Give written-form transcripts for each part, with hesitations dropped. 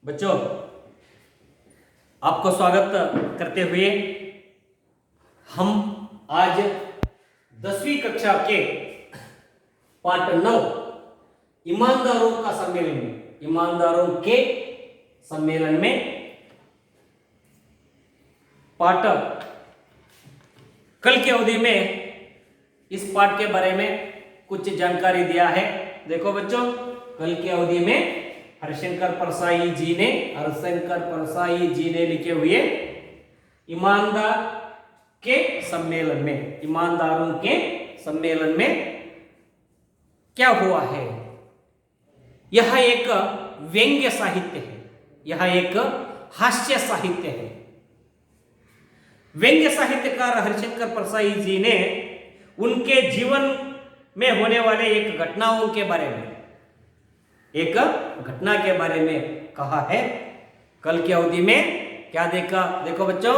बच्चों, आपको स्वागत करते हुए हम आज 10वीं कक्षा के पाठ 9 ईमानदारों का सम्मेलन में ईमानदारों के सम्मेलन में पाठ कल की अवधि में इस पाठ के बारे में कुछ जानकारी दिया है। देखो बच्चों, कल की अवधि में हरिशंकर परसाई जी ने लिखे हुए ईमानदार के सम्मेलन में ईमानदारों के सम्मेलन में क्या हुआ है। यह एक व्यंग्य साहित्य है, यह एक हास्य साहित्य है। व्यंग्य साहित्यकार हरिशंकर परसाई जी ने उनके जीवन में होने वाले एक घटनाओं के बारे में एक घटना के बारे में कहा है। कल की अवधि में क्या देखा, देखो बच्चों,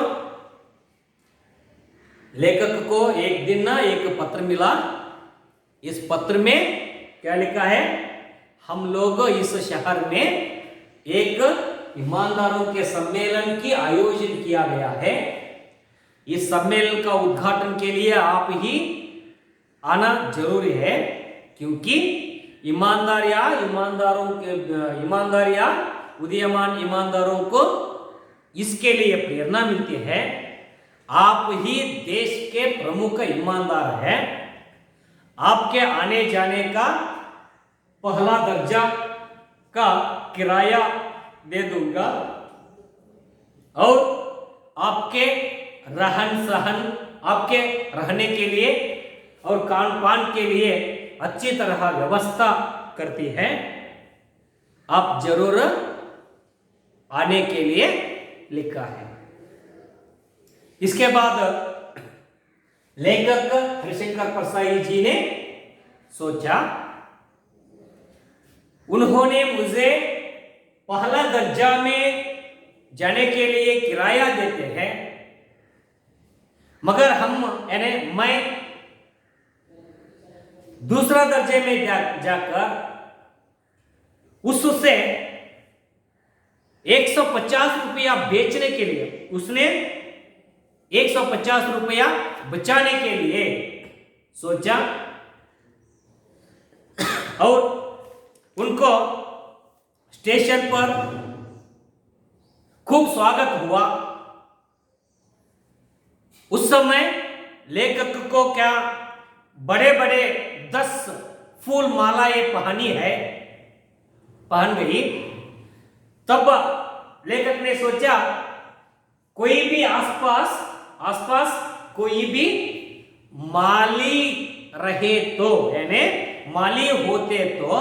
लेखक को एक दिन ना एक पत्र मिला। इस पत्र में क्या लिखा है, हम लोग इस शहर में एक ईमानदारों के सम्मेलन की आयोजन किया गया है। इस सम्मेलन का उद्घाटन के लिए आप ही आना जरूरी है, क्योंकि ईमानदारियां उदीयमान ईमानदारों को इसके लिए प्रेरणा मिलती है। आप ही देश के प्रमुख ईमानदार हैं। आपके आने जाने का पहला दर्जा का किराया दे दूंगा और आपके रहन सहन, आपके रहने के लिए और खान पान के लिए अच्छी तरह व्यवस्था करती है। आप जरूर आने के लिए लिखा है। इसके बाद लेखक हरिशंकर परसाई जी ने सोचा, उन्होंने मुझे पहला दर्जा में जाने के लिए किराया देते हैं, मगर मैं दूसरा दर्जे में जाकर उससे 150 रुपया बेचने के लिए, उसने 150 रुपया बचाने के लिए सोचा और उनको स्टेशन पर खूब स्वागत हुआ। उस समय लेखक को क्या बड़े बड़े 10 फूल मालाएं पहन गई। तब लेखक ने सोचा, कोई भी आसपास कोई भी माली रहे तो, यानी माली होते तो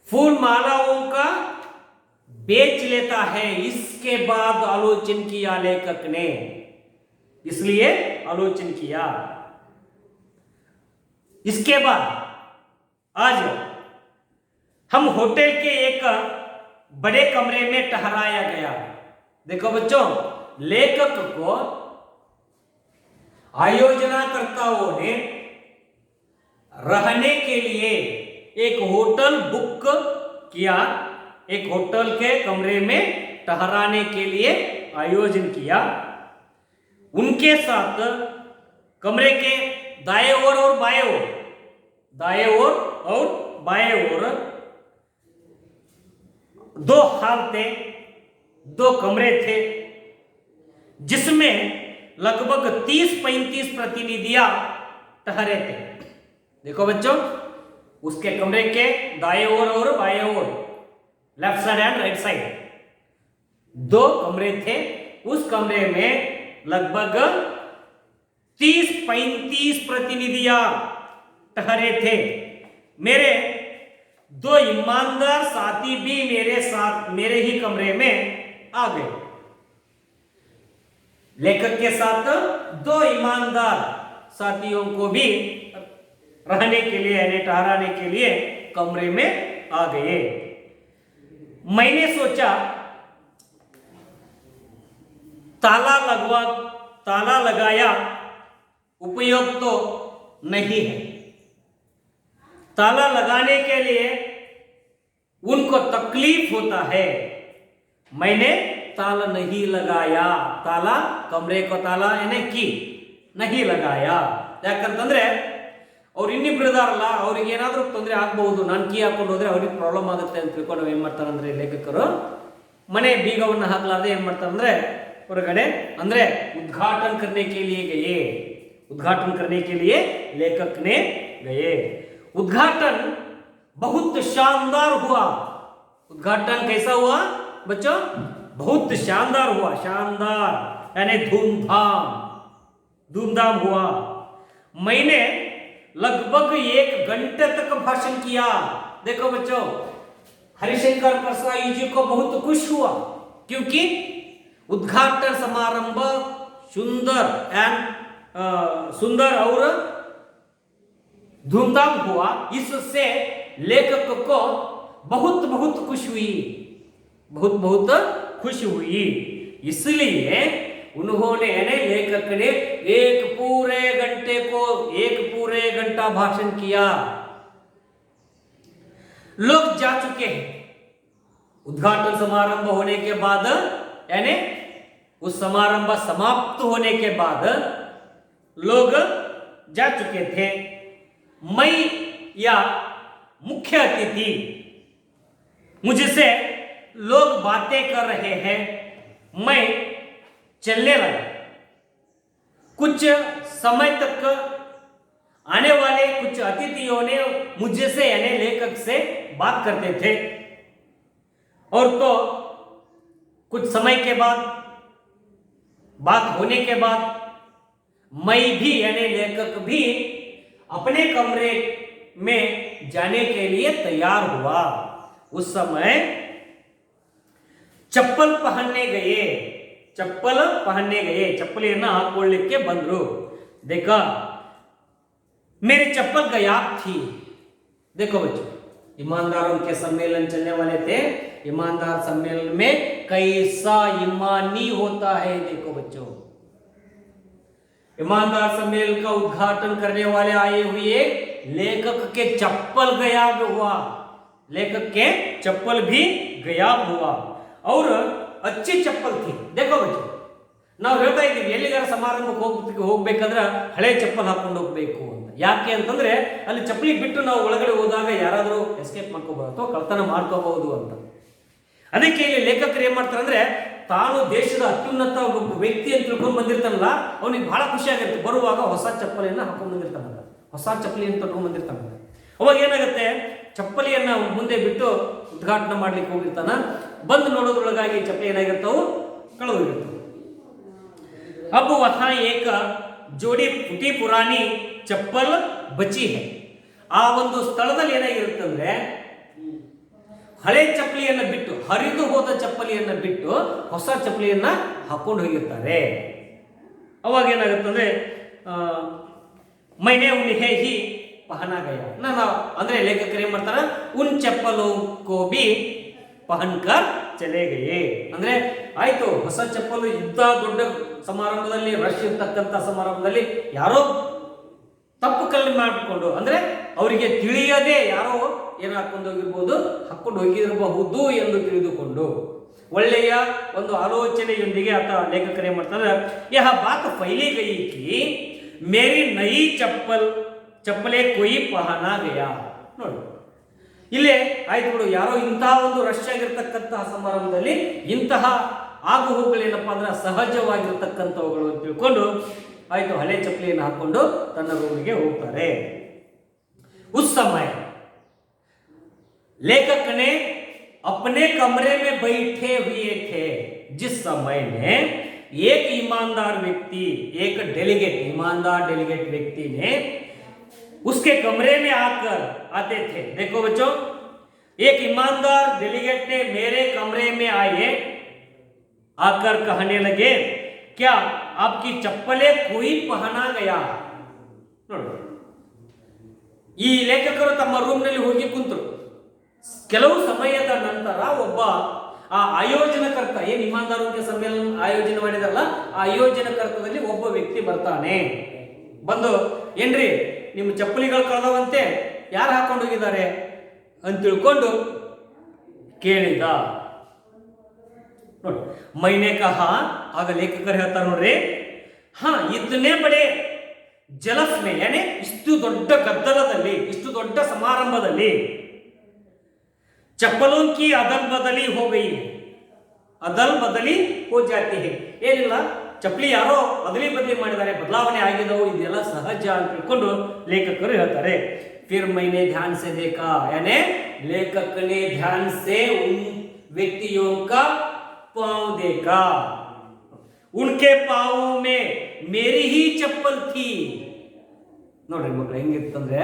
फूल मालाओं का बेच लेता है। इसके बाद आलोचन किया लेखक ने, इसलिए आलोचन किया। इसके बाद आज हम होटल के एक बड़े कमरे में ठहराया गया। देखो बच्चों, लेखक को आयोजनकर्ताओं ने रहने के लिए एक होटल बुक किया, एक होटल के कमरे में ठहराने के लिए आयोजन किया। उनके साथ कमरे के दाएं ओर और बाएं ओर 2 हाल थे, 2 कमरे थे, जिसमें लगभग 30-35 प्रतिनिधियां ठहरे थे। देखो बच्चों, उसके कमरे के दाएं ओर और बाएं ओर, left side and right side 2 कमरे थे। उस कमरे में लगभग 30-35 प्रतिनिधियां ठहरे थे। मेरे 2 ईमानदार साथी भी मेरे ही कमरे में आ गए। लेखक के साथ 2 ईमानदार साथियों को भी रहने के लिए, यानी ठहराने के लिए कमरे में आ गए। मैंने सोचा, ताला लगाया उपयोग तो नहीं है। ताला लगाने के लिए उनको तकलीफ होता है, मैंने ताला नहीं लगाया. ताला कमरे को ताला ಏನೇ ಕೀ नहीं लगाया. ಯಾಕಂತಂದ್ರೆ ಅವ್ರು ಇನ್ನಿಬ್ರು ಇದಾರಲ್ಲ, ಅವ್ರಿಗೆ ಏನಾದ್ರೂ ತೊಂದರೆ ಆಗಬಹುದು, ನಾನು ಕೀ ಹಾಕೊಂಡು ಹೋದ್ರೆ ಅವ್ರಿಗೆ ಪ್ರಾಬ್ಲಮ್ ಆಗುತ್ತೆ ಅಂತ ತಿಳ್ಕೊಂಡು ಏನ್ ಮಾಡ್ತಾರಂದ್ರೆ ಲೇಖಕರು ಮನೆ ಬೀಗವನ್ನು ಹಾಕಲಾರ್ದೆ ಏನ್ ಮಾಡ್ತಾರಂದ್ರೆ ಹೊರಗಡೆ ಅಂದ್ರೆ उद्घाटन करने के लिए गए. उद्घाटन करने के लिए लेखक ने गए. उद्घाटन बहुत शानदार हुआ. उद्घाटन कैसा हुआ बच्चों? बहुत शानदार हुआ. शानदार यानी धूमधाम, धूमधाम हुआ. मैंने लगभग 1 घंटे तक भाषण किया. देखो बच्चों, हरिशंकर परसाई जी को बहुत खुश हुआ क्योंकि उद्घाटन समारंभ सुंदर और धूमधाम हुआ. इससे लेखक को बहुत बहुत खुश हुई, बहुत बहुत खुश हुई. इसलिए उन्होंने लेखक ने एक पूरे घंटा भाषण किया. लोग जा चुके हैं. उद्घाटन समारंभ होने के बाद यानी उस समारंभ समाप्त होने के बाद लोग जा चुके थे. मैं या मुख्य अतिथि, मुझसे लोग बातें कर रहे हैं, मैं चलने लगा. कुछ समय तक आने वाले कुछ अतिथियों ने मुझसे यानी लेखक से बात करते थे, और तो कुछ समय के बाद बात होने के बाद मैं भी यानी लेखक भी अपने कमरे में जाने के लिए तैयार हुआ. उस समय चप्पल पहनने गए. चप्पलियನ್ನ ಹಾಕೊಳ್ಳಿಕ್ಕೆ ಬಂದ್ರು. देखा मेरी चप्पल गायब थी. देखो बच्चों, ईमानदारों के सम्मेलन चलने वाले थे. ईमानदार सम्मेलन में कैसा ईमानी होता है. देखो बच्चों, ईमानदार सम्मेलन का उद्घाटन करने वाले आए हुए लेखक के चप्पल गायब हुआ. लेखक के चप्पल भी गायब हुआ और अच्छी चप्पल थी. देखो बच्चों, ನಾವು ಹೇಳ್ತಾ ಇದ್ದೀವಿ ಎಲ್ಲಿಗಾರ ಸಮಾರಂಭಕ್ಕೆ ಹೋಗ್ಬೇಕಂದ್ರೆ ಹಳೆ ಚಪ್ಪಲ್ ಹಾಕೊಂಡು ಹೋಗ್ಬೇಕು ಅಂತ. ಯಾಕೆ ಅಂತಂದ್ರೆ ಅಲ್ಲಿ ಚಪ್ಪಲಿ ಬಿಟ್ಟು ನಾವು ಒಳಗಡೆ ಹೋದಾಗ ಯಾರಾದರೂ ಎಸ್ಕೇಪ್ ಮಾಡ್ಕೋಬಹುದು ಅಥವಾ ಕಳ್ತನ ಮಾಡ್ಕೋಬಹುದು ಅಂತ. ಅದಕ್ಕೆ ಇಲ್ಲಿ ಲೇಖಕರು ಏನ್ ಮಾಡ್ತಾರೆ ಅಂದ್ರೆ, ತಾನು ದೇಶದ ಅತ್ಯುನ್ನತ ವ್ಯಕ್ತಿ ಅಂತ ತಿಳ್ಕೊಂಡು ಬಂದಿರ್ತಾನಲ್ಲ, ಅವನಿಗೆ ಬಹಳ ಖುಷಿ ಆಗುತ್ತೆ. ಬರುವಾಗ ಹೊಸ ಚಪ್ಪಲಿಯನ್ನ ಹಾಕೊಂಡು ಬಂದಿರ್ತಾನಲ್ಲ, ಹೊಸ ಚಪ್ಪಲಿಯನ್ನು ತಗೊಂಡು ಬಂದಿರ್ತಾನಲ್ಲ. ಅವಾಗ ಏನಾಗುತ್ತೆ, ಚಪ್ಪಲಿಯನ್ನ ಮುಂದೆ ಬಿಟ್ಟು ಉದ್ಘಾಟನೆ ಮಾಡ್ಲಿಕ್ಕೆ ಹೋಗಿರ್ತಾನ. ಬಂದು ನೋಡೋದ್ರೊಳಗಾಗಿ ಚಪ್ಪಲಿ ಏನಾಗಿರ್ತಾವು, ಕಳೆದೋಗಿರ್ತಾವೆ. अब वहां एक जोड़ी फुटी पुरानी चप्पल बची है. ಆ ಒಂದು ಸ್ಥಳದಲ್ಲಿ ಏನಾಗಿರುತ್ತಂದ್ರೆ, ಹಳೆ ಚಪ್ಪಲಿಯನ್ನ ಬಿಟ್ಟು, ಹರಿದು ಹೋದ ಚಪ್ಪಲಿಯನ್ನ ಬಿಟ್ಟು ಹೊಸ ಚಪ್ಪಲಿಯನ್ನ ಹಾಕೊಂಡು ಹೋಗಿರ್ತಾರೆ. ಅವಾಗ ಏನಾಗುತ್ತಂದ್ರೆ, मैंने उन्हें ही पहना गया. ನಾನು ಅಂದ್ರೆ ಲೇಖಕರು ಏನ್ ಮಾಡ್ತಾರ, उन चप्पलों को भी पहनकर चले गए. ಅಂದ್ರೆ ಆಯ್ತು, ಹೊಸ ಚಪ್ಪಲು ಇದ್ದ ದೊಡ್ಡ ಸಮಾರಂಭದಲ್ಲಿ, ರಶ್ ಇರ್ತಕ್ಕಂಥ ಸಮಾರಂಭದಲ್ಲಿ ಯಾರೋ ತಪ್ಪು ಕಲ್ಲು ಮಾಡಿಕೊಂಡು, ಅಂದ್ರೆ ಅವರಿಗೆ ತಿಳಿಯದೆ ಯಾರೋ ಏನು ಹಾಕೊಂಡು ಹೋಗಿರ್ಬೋದು, ಹಾಕೊಂಡು ಹೋಗಿರಬಹುದು ಎಂದು ತಿಳಿದುಕೊಂಡು ಒಳ್ಳೆಯ ಒಂದು ಆಲೋಚನೆಯೊಂದಿಗೆ ಆತ ಲೇಖಕರು ಏನ್ ಮಾಡ್ತಾರೆ, ಯಹ ಬಾತ್ ಫೈಲಿ ಗಯಿ ಕಿ ಮೇರಿ ನಯಿ ಚಪ್ಪಲೆ ಕೊಯಿ ಪಹನಾ ಗಯಾ. ನೋಡಿ ಇಲ್ಲೇ ಆಯ್ತು ಬಿಡು, ಯಾರೋ ಇಂತಹ ಒಂದು ರಶ್ ಆಗಿರ್ತಕ್ಕಂತಹ ಸಮಾರಂಭದಲ್ಲಿ ಇಂತಹ ಆಗು ಹೋಗುಗಳೇನಪ್ಪ ಅಂದ್ರೆ ಸಹಜವಾಗಿರ್ತಕ್ಕಂಥವುಗಳು ಅಂತ ತಿಳ್ಕೊಂಡು ಆಯ್ತು ಹಳೆ ಚಪ್ಪಲಿಯನ್ನು ಹಾಕೊಂಡು ತನ್ನ ರೂಮಿಗೆ ಹೋಗ್ತಾರೆ. उस समय लेखक ने अपने कमरे में बैठे हुए थे. जिस समय में एक ईमानदार व्यक्ति, एक डेलीगेट, ईमानदार डेलीगेट व्यक्ति ने उसके कमरे में आकर आते थे. देखो बच्चों, एक ईमानदार डेलीगेट ने मेरे कमरे में आए, आकर कहने लगे, क्या आपकी चप्पलें कोई पहना गया. ನೋಡಿ, ಈ ಲೇಖಕರು ತಮ್ಮ ರೂಮ್ನಲ್ಲಿ ಹೋಗಿ ಕುಂತರು. ಕೆಲವು ಸಮಯದ ನಂತರ ಒಬ್ಬ ಆ ಆಯೋಜನಕರ್ತ, ಏನು ಇಮಾನ್ದಾರರಿಗೆ ಸಮ್ಮೇಳನ ಆಯೋಜನೆ ಮಾಡಿದಾರಲ್ಲ, ಆ ಆಯೋಜನಕರ್ತದಲ್ಲಿ ಒಬ್ಬ ವ್ಯಕ್ತಿ ಬರ್ತಾನೆ. ಬಂದು, ಏನ್ರಿ ನಿಮ್ಮ ಚಪ್ಪಲಿಗಳು ಕಳೆದವಂತೆ, ಯಾರು ಹಾಕೊಂಡು ಹೋಗಿದ್ದಾರೆ ಅಂತ ತಿಳ್ಕೊಂಡು ಕೇಳಿದ ನೋಡಿ. ಮೈನೆ ಕಹ, ಆಗ ಲೇಖಕರು ಹೇಳ್ತಾರೆ ನೋಡ್ರಿ, ಹಾ ಇತನೇ ಬಡೆ ಜಲಸ್ ಮೇ, ಯಾನೆ ಇಷ್ಟು ದೊಡ್ಡ ಗದ್ದಲದಲ್ಲಿ, ಇಷ್ಟು ದೊಡ್ಡ ಸಮಾರಂಭದಲ್ಲಿ ಚಪ್ಪಲೋं की अदल बदली हो गई, ಅದಲ್ ಬದಲಿ ಹೋ ಜಾತಿ ಹೇ, ಏನಿಲ್ಲ ಚಪ್ಪಲಿ ಯಾರೋ ಅದಲಿ ಬದಲಿ ಮಾಡಿದ್ದಾರೆ, ಬದಲಾವಣೆ ಆಗಿದವು, ಇದೆಲ್ಲ ಸಹಜ ಅಂತ ತಿಳ್ಕೊಂಡು ಲೇಖಕರು ಹೇಳ್ತಾರೆ. ಫಿರ್ ಮೈನೆ ಧ್ಯಾನ್ ಸೆ देखा, यानी लेखक ने ध्यान से उन व्यक्तियों का पांव देखा, उनके पांवों में मेरी ही चप्पल थी. ನೋಡ್ರಿ ಮಕ್ಕಳು ಹೆಂಗಿರ್ತಂದ್ರೆ,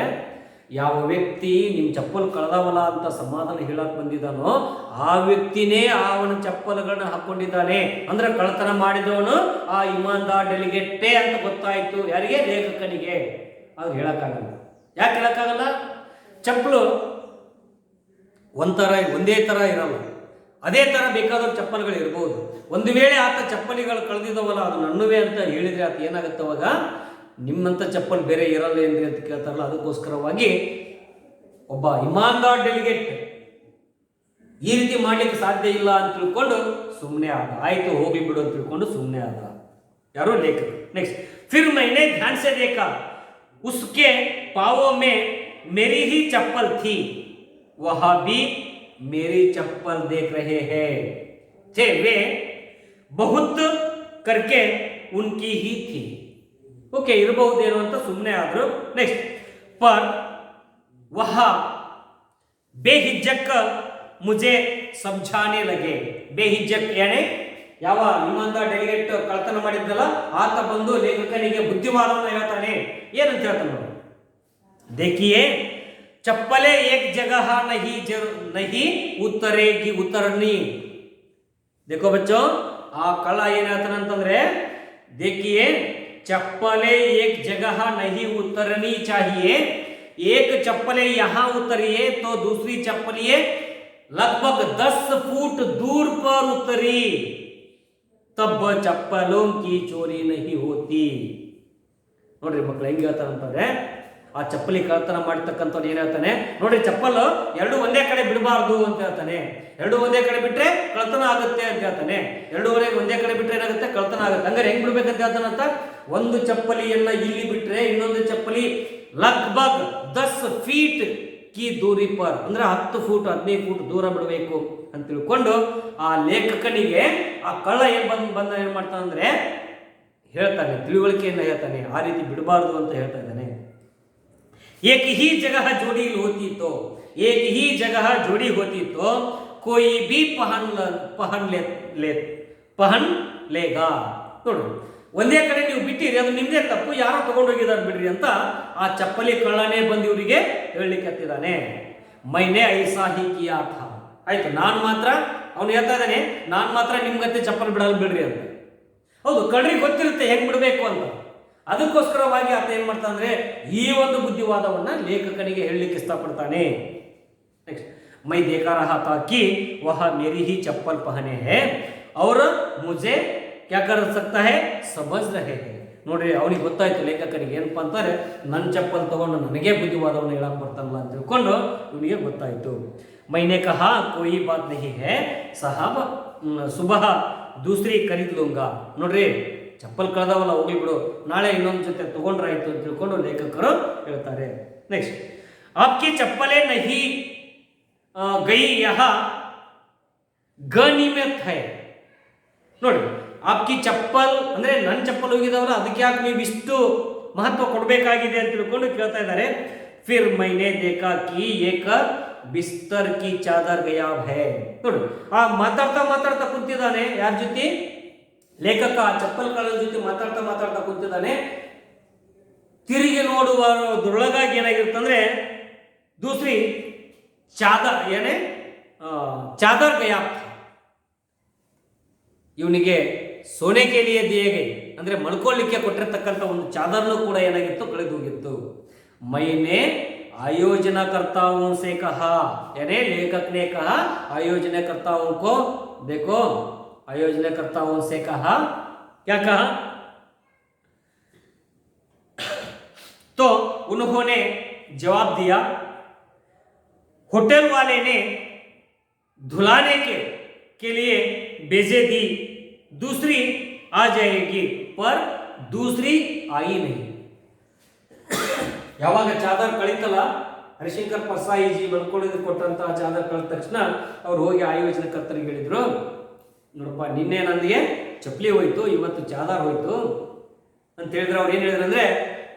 ಯಾವ ವ್ಯಕ್ತಿ ನಿಮ್ ಚಪ್ಪಲ್ ಕಳೆದವಲ್ಲ ಅಂತ ಸಮಾಧಾನ ಹೇಳಕ್ ಬಂದಿದ್ದಾನೋ ಆ ವ್ಯಕ್ತಿನೇ ಅವನ ಚಪ್ಪಲ್ಗಳನ್ನ ಹಾಕೊಂಡಿದ್ದಾನೆ ಅಂದ್ರೆ ಕಳ್ಳತನ ಮಾಡಿದವನು ಆ ಇಮಾನ್ದಾರ್ ಡೆಲಿಗೇಟೇ ಅಂತ ಗೊತ್ತಾಯ್ತು. ಯಾರಿಗೆ? ಲೇಖಕನಿಗೆ. ಅದು ಹೇಳಕ್ಕಾಗಲ್ಲ. ಯಾಕೆ ಹೇಳಕ್ಕಾಗಲ್ಲ? ಚಪ್ಪಲು ಒಂದೇ ತರ ಇರಲ್ಲ, ಅದೇ ತರ ಬೇಕಾದವ್ರ ಚಪ್ಪಲ್ಗಳು ಇರ್ಬೋದು. ಒಂದು ವೇಳೆ ಆತ ಚಪ್ಪಲಿಗಳು ಕಳೆದಿದ್ದವಲ್ಲ ಅದು ನನ್ನವೇ ಅಂತ ಹೇಳಿದ್ರೆ ಆತ ಏನಾಗುತ್ತೆ, ಅವಾಗ ನಿಮ್ಮಂತ ಚಪ್ಪಲ್ ಬೇರೆ ಇರಲ್ಲ ಏನ್ರಿ ಅಂತ ಕೇಳ್ತಾರಲ್ಲ, ಅದಕ್ಕೋಸ್ಕರವಾಗಿ ಒಬ್ಬ ಇಮಾನ್ದಾರ್ ಡೆಲಿಗೇಟ್ ಈ ರೀತಿ ಮಾಡ್ಲಿಕ್ಕೆ ಸಾಧ್ಯ ಇಲ್ಲ ಅಂತ ತಿಳ್ಕೊಂಡು ಸುಮ್ಮನೆ ಆದ. ಆಯ್ತು ಹೋಗ್ಲಿ ಬಿಡು ಅಂತ ತಿಳ್ಕೊಂಡು ಸುಮ್ಮನೆ ಆದ. ಯಾರು? ಲೇಖಕ. ನೆಕ್ಸ್ಟ್, ಫಿರ್ ಮೈನೆ ಧ್ಯಾನ್ ಸೆ देखा, उसके पांवों में मेरी ही चप्पल थी, वह भी मेरी चप्पल देख रहे हैं, थे वे बहुत करके उनकी ही थी. ಓಕೆ, ಇರಬಹುದೇನು ಅಂತ ಸುಮ್ಮನೆ ಆದ್ರು. ನೆಕ್ಸ್ಟ್, ಪರ್ ವಹ ಬೇಹಿಜ್ಜಕ್ ಮುಜೆ ಸಮझाने लगे. ಬೇಹಿಜ್ಜಕ್ ಯಾನೆ ಯಾವ ಇಮಾನ್ದಾರ್ ಡೆಲಿಗೇಟ್ ಕಳ್ತನ ಮಾಡಿದ್ದಲ್ಲ ಆತ ಬಂದು ಲೇಖಕನಿಗೆ ಬುದ್ಧಿವಾದವನ್ನು ಹೇಳ್ತಾನೆ. ಏನಂತ ಹೇಳ್ತಾನೆ ನೋಡಿ, देखिए चप्पलें एक जगह नहीं उतरेगी उतरनी. देखो बच्चों, ಆ ಕಳ್ಳ ಏನ್ ಹೇಳ್ತಾನೆ ಅಂತಂದ್ರೆ, देखिए चप्पलें एक जगह नहीं उतरनी चाहिए, एक चप्पलें यहां उतरिए तो दूसरी चप्पलें लगभग 10 फुट दूर पर उतरी, तब चप्पलों की चोरी नहीं होती. ನೋಡ್ರಿ ಮಕ್ಕಳು ಹೆಂಗೆ ಹೇಳ್ತಾರಂತಂದ್ರೆ, ಆ ಚಪ್ಪಲಿ ಕಳ್ತನ ಮಾಡಿರ್ತಕ್ಕಂಥವ್ನು ಏನ್ ಹೇಳ್ತಾನೆ ನೋಡ್ರಿ, ಚಪ್ಪಲ್ ಎರಡು ಒಂದೇ ಕಡೆ ಬಿಡಬಾರ್ದು ಅಂತ ಹೇಳ್ತಾನೆ. ಎರಡು ಒಂದೇ ಕಡೆ ಬಿಟ್ರೆ ಕಳ್ತನ ಆಗುತ್ತೆ ಅಂತ ಹೇಳ್ತಾನೆ. ಎರಡು ಒಂದೇ ಕಡೆ ಬಿಟ್ರೆ ಏನಾಗುತ್ತೆ? ಕಳ್ತನ ಆಗುತ್ತೆ. ಹಂಗಾರೆ ಹೆಂಗ್ ಬಿಡ್ಬೇಕಂತ ಹೇಳ್ತಾನಂತ, ಒಂದು ಚಪ್ಪಲಿಯನ್ನ ಇಲ್ಲಿ ಬಿಟ್ರೆ ಇನ್ನೊಂದು ಚಪ್ಪಲಿ ಲಗ್ಭಗ್ 10 ಫೀಟ್ ಕಿ ದೂರಿ ಪರ್, ಅಂದ್ರೆ 10 ಫೂಟ್ 15 ಫೂಟ್ ದೂರ ಬಿಡಬೇಕು ಅಂತ ತಿಳ್ಕೊಂಡು ಆ ಲೇಖಕನಿಗೆ ಆ ಕಳ್ಳ ಏನ್ ಮಾಡ್ತಾನಂದ್ರೆ ಹೇಳ್ತಾನೆ, ತಿಳುವಳಿಕೆಯನ್ನ ಹೇಳ್ತಾನೆ, ಆ ರೀತಿ ಬಿಡಬಾರ್ದು ಅಂತ ಹೇಳ್ತಾ ಇದ್ದಾನೆ. एक ही जगह जोड़ी होती तो, एक ही जगह जोड़ी होती तो कोई भी पहन लेगा. ನೋಡು, ಒಂದೇ ಕಡೆ ನೀವು ಬಿಟ್ಟಿರಿ, ಅದು ನಿಮ್ದೇ ತಪ್ಪು, ಯಾರೋ ತಗೊಂಡೋಗಿದ್ದಾರೆ ಬಿಡ್ರಿ ಅಂತ ಆ ಚಪ್ಪಲಿ ಕಳ್ಳನೇ ಬಂದು ಇವರಿಗೆ ಹೇಳಲಿಕ್ಕೆ ಹತ್ತಿದ್ದಾನೆ. ಮೈನೆ ಐಸಾ ಹಿ ಕಿಯಾ ಥಾ. ಆಯ್ತು, ನಾನು ಮಾತ್ರ, ಅವನು ಹೇಳ್ತಾ ಇದ್ದಾನೆ, ನಾನು ಮಾತ್ರ ನಿಮ್ಗತ್ತೆ ಚಪ್ಪಲ್ ಬಿಡಲ್ ಬಿಡ್ರಿ ಅಂತ. ಹೌದು, ಕಳ್ಳರಿಗೆ ಗೊತ್ತಿರುತ್ತೆ ಹೆಂಗ್ ಬಿಡಬೇಕು ಅಂತ. ಅದಕ್ಕೋಸ್ಕರವಾಗಿ ಆತ ಏನ್ ಮಾಡ್ತಾನೆ, ಈ ಒಂದು ಬುದ್ಧಿವಾದವನ್ನ ಲೇಖಕನಿಗೆ ಹೇಳಲಿಕ್ಕೆ ಇಷ್ಟಪಡ್ತಾನೆ. ನೆಕ್ಸ್ಟ್, ಮೈ देखा रहा था कि वह मेरी ही चप्पल पहने है और मुझे क्या कर सकता है समझ रहे हैं. ನೋಡ್ರಿ, ಅವನಿಗೆ ಗೊತ್ತಾಯ್ತು ಲೇಖಕನಿಗೆ ಏನಪ್ಪಾ ಅಂತಾರೆ, ನನ್ನ ಚಪ್ಪಲ್ ತಗೊಂಡು ನನಗೆ ಬುದ್ಧಿವಾದವನ್ನು ಹೇಳಕ್ ಬರ್ತಾನಲ್ಲ ಅಂತ ತಿಳ್ಕೊಂಡು ಇವನಿಗೆ ಗೊತ್ತಾಯ್ತು. ಮೈನೆ ಕಹಾ ಕೋಯಿ ಬಾತ್ ನಹಿ ಹೈ ಸಾಹಬ್, ಸುಬಹ ದೂಸರಿ ಖರೀದ್ ಲೂಂಗಾ. ನೋಡ್ರಿ, ಚಪ್ಪಲ್ ಕಳೆದವಲ್ಲ ಹೋಗ್ಲಿ ಬಿಡು, ನಾಳೆ ಇನ್ನೊಂದು ಜೊತೆ ತಗೊಂಡ್ರಾಯ್ತು ಅಂತ ತಿಳ್ಕೊಂಡು ಲೇಖಕರು ಹೇಳ್ತಾರೆ. ನೆಕ್ಸ್ಟ್, ಆಪ್ಕಿ ಚಪ್ಪಲೇ ನಹಿ ಗೈ ಯಹ ಗನಿಮತ್ ಹೈ. ನೋಡಿ, ಆಪ್ಕಿ ಚಪ್ಪಲ್ ಅಂದ್ರೆ ನನ್ನ ಚಪ್ಪಲ್ ಹೋಗಿದವಲ್ಲ, ಅದಕ್ಕೆ ಯಾಕೆ ನೀವು ಇಷ್ಟು ಮಹತ್ವ ಕೊಡಬೇಕಾಗಿದೆ ಅಂತ ತಿಳ್ಕೊಂಡು ಕೇಳ್ತಾ ಇದ್ದಾರೆ. ಫಿರ್ ಮೈನೆ देखा कि एक बिस्तर की चादर गायब है. ನೋಡಿ, ಆ ಮಾತಾಡ್ತಾ ಕುಂತಿದ್ದಾನೆ, ಯಾರ ಜೊತೆ? ಲೇಖಕ ಚಪ್ಪಲ್ ಕಳ್ಳನ ಜೊತೆ ಮಾತಾಡ್ತಾ ಕುಂತಿದ್ದಾನೆ. ತಿರುಗಿ ನೋಡುವುದರೊಳಗಾಗಿ ಏನಾಗಿರುತ್ತಂದ್ರೆ, ದೂಸರಿ ಚಾದರ್ ಏನೇ ಚಾದರ್ ಗಯಾಬ್, ಇವನಿಗೆ ಸೋನೆ ಕೇಲಿಯ ದಿಯೆಗೆ ಅಂದ್ರೆ ಮಲ್ಕೊಳ್ಳಿಕ್ಕೆ ಕೊಟ್ಟಿರ್ತಕ್ಕಂಥ ಒಂದು ಚಾದರ್ನು ಕೂಡ ಏನಾಗಿತ್ತು, ಕಳೆದು ಹೋಗಿತ್ತು. ಮೈನೆ आयोजनकर्ताओं से कहा, यानी लेखक ने कहा आयोजनकर्ताओं को, देखो आयोजनकर्ताओं से कहा, क्या कहा? तो उन्होंने जवाब दिया, होटल वाले ने धुलाने के लिए बेजे दी, दूसरी आ जाएगी पर दूसरी आई नहीं. ಯಾವಾಗ ಚಾದರ್ ಕಳಿತಲ್ಲ ಹರಿಶಂಕರ್ ಪರ್ಸಾಯಿಜಿ ಬಳ್ಕೊಳ್ಳಿದ್ರು ಕೊಟ್ಟಂತಹ ಚಾದರ್ ಕಳೆದ ತಕ್ಷಣ ಅವ್ರು ಹೋಗಿ ಆಯೋಜನ ಕರ್ತರಿಗೆ ಹೇಳಿದ್ರು, ನೋಡಪ್ಪ ನಿನ್ನೆ ನನಗೆ ಚಪ್ಪಲಿ ಹೋಯ್ತು, ಇವತ್ತು ಚಾದರ್ ಹೋಯ್ತು ಅಂತ ಹೇಳಿದ್ರೆ ಅವ್ರು ಏನು ಹೇಳಿದ್ರು ಅಂದ್ರೆ,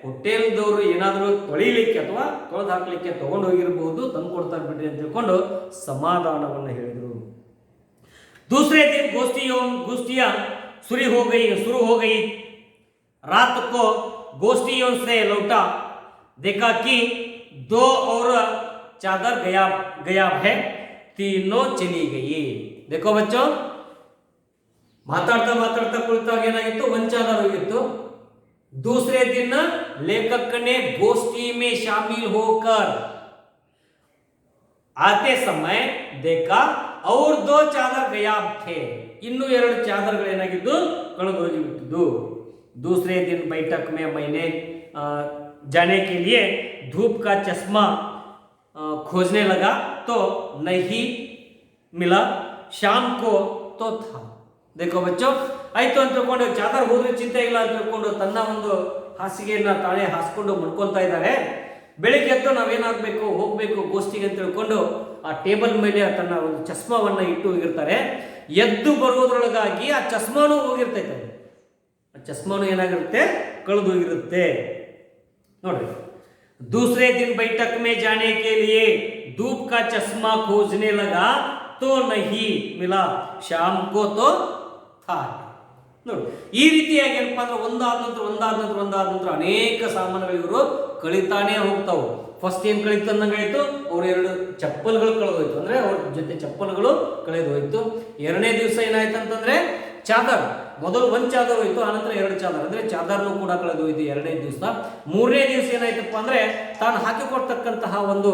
ಹೋಟೆಲ್ದವರು ಏನಾದರೂ ತೊಳಿಲಿಕ್ಕೆ ಅಥವಾ ತೊಳೆದು ಹಾಕ್ಲಿಕ್ಕೆ ತಗೊಂಡು ಹೋಗಿರ್ಬೋದು, ತಂದು ಕೊಡ್ತಾರೆ ಬಿಡ್ರಿ ಅಂತ ತಿಳ್ಕೊಂಡು ಸಮಾಧಾನವನ್ನು ಹೇಳಿದರು. दूसरे दिन गोष्ठियां शुरू हो गई. रात को गोष्ठियों से लौटा, देखा कि 2 और चादर गया है, तीनों चली गई. देखो बच्चों, ಮಾತಾಡ್ತಾ ಕುಳಿತಾಗ ಏನಾಗಿತ್ತು, ಒಂದು ಚಾದರ್ ಹೋಗಿತ್ತು. दूसरे दिन लेखक ने गोष्ठी में शामिल होकर आते समय देखा और 2 चादर गयाब थे. इन्नू 2 ಚಾದರ್ಗಳು ಏನಾಗಿದ್ದು, ಕಳೆದು ಹೋಗಿಬಿಟ್ಟಿದ್ದು. दूसरे दिन बैठक में मैंने जाने के लिए धूप का चश्मा खोजने लगा तो नहीं मिला, शाम को तो था. देखो बच्चों, ಆಯ್ತು ಅಂತ ತಿಳ್ಕೊಂಡು ಚಾದರ್ ಹೋದ್ರೆ ಚಿಂತೆ ಇಲ್ಲ ಅಂತ ತಿಳ್ಕೊಂಡು ತನ್ನ ಒಂದು ಹಾಸಿಗೆಯನ್ನ ತಾನೇ ಹಾಸ್ಕೊಂಡು ಮಡ್ಕೊಂತಾ ಇದ್ದಾರೆ. ಬೆಳಿಗ್ಗೆ ಎದ್ದು ನಾವೇನಾಗಬೇಕು, ಹೋಗಬೇಕು ಗೋಷ್ಠಿಗೆ ಅಂತ ತಿಳ್ಕೊಂಡು ಆ ಟೇಬಲ್ ಮೇಲೆ ತನ್ನ ಒಂದು ಚಸ್ಮಾವನ್ನ ಇಟ್ಟು ಹೋಗಿರ್ತಾರೆ. ಎದ್ದು ಬರುವುದರೊಳಗಾಗಿ ಆ ಚಸ್ಮಾನು ಹೋಗಿರ್ತೈತೆ, ಆ ಚಸ್ಮಾನು ಏನಾಗಿರುತ್ತೆ, ಕಳೆದು ಹೋಗಿರುತ್ತೆ. ನೋಡ್ರಿ, दूसरे दिन बैठक में जाने के लिए धूप का चश्मा खोजने लगा तो नहीं मिला, शाम को तो था. ನೋಡಿ, ಈ ರೀತಿಯಾಗಿ ಏನಪ್ಪಾ ಅಂದ್ರೆ ಒಂದಾದ ನಂತರ ಅನೇಕ ಸಾಮಾನುಗಳು ಇವರು ಕಳಿತಾನೇ ಹೋಗ್ತಾವು. ಫಸ್ಟ್ ಏನ್ ಕಳೀತು ಅನ್ನಂಗಾಯ್ತು, ಅವ್ರ 2 ಚಪ್ಪಲ್ಗಳು ಕಳೆದೋಯ್ತು, ಅಂದ್ರೆ ಅವ್ರ ಜೊತೆ ಚಪ್ಪಲ್ಗಳು ಕಳೆದು ಹೋಯ್ತು. 2ನೇ ದಿವಸ ಏನಾಯ್ತು ಅಂತಂದ್ರೆ ಚಾದರ್, ಮೊದಲು 1 ಚಾದರ್ ಹೋಯ್ತು, ಆನಂತರ 2 ಚಾದರ್, ಅಂದ್ರೆ ಚಾದರ್ನು ಕೂಡ ಕಳೆದು ಹೋಯ್ತು 2ನೇ ದಿವಸ. 3ನೇ ದಿವಸ ಏನಾಯ್ತಪ್ಪ ಅಂದ್ರೆ ತಾನು ಹಾಕಿಕೊಡ್ತಕ್ಕಂತಹ ಒಂದು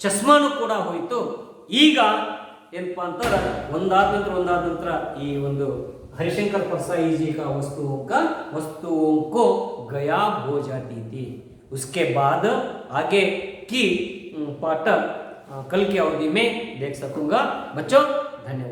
ಚಸ್ಮಾನು ಕೂಡ ಹೋಯ್ತು. ಈಗ ಏನಪ್ಪಾ ಅಂತಾರೆ, ಒಂದಾದ ನಂತರ ಈ ಒಂದು हरिशंकर परसाई जी का वस्तुओं को गायब हो जाती थी. उसके बाद आगे की पाठ कल की अवधि में देख सकूंगा. बच्चों धन्यवाद.